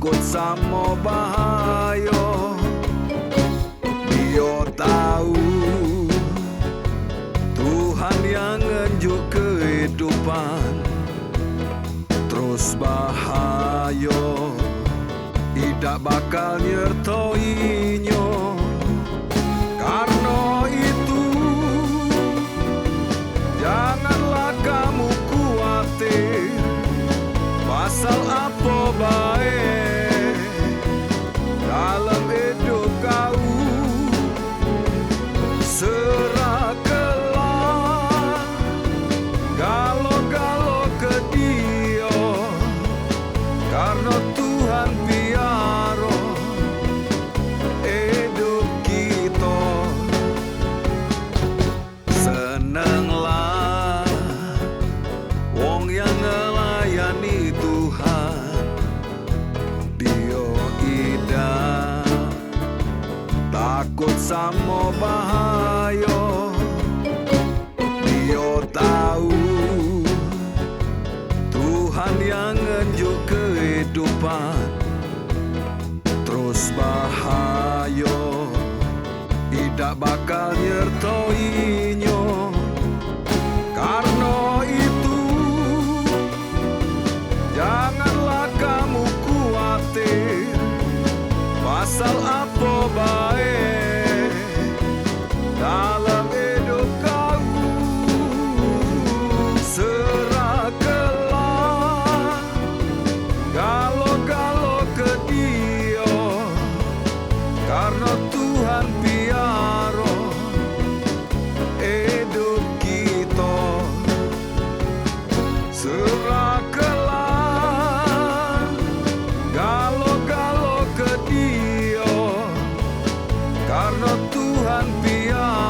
takut sama bahaya. Dia tahu Tuhan yang ngenjuk kehidupan, terus bahaya tidak bakal nyertoinyo. Karena itu janganlah kamu khawatir pasal apa baik dalam hidup kau. Serahkanlah galo-galo ke Dia, karena Tuhan piara hidup kita. Senenglah wong yang ngelayani Tuhan, Dia idah takut sama bahaya. Dia tahu Tuhan yang ngenjuk kehidupan, terus bahaya tidak bakal nyertoinyo. Karena itu janganlah kamu khawatir pasal apa baik dalam hidup kau. Serahkanlah galo-galo ke Dia, karena Tuhan piara hidup kita. Serahkanlah galo-galo ke Dia, karena Tuhan piara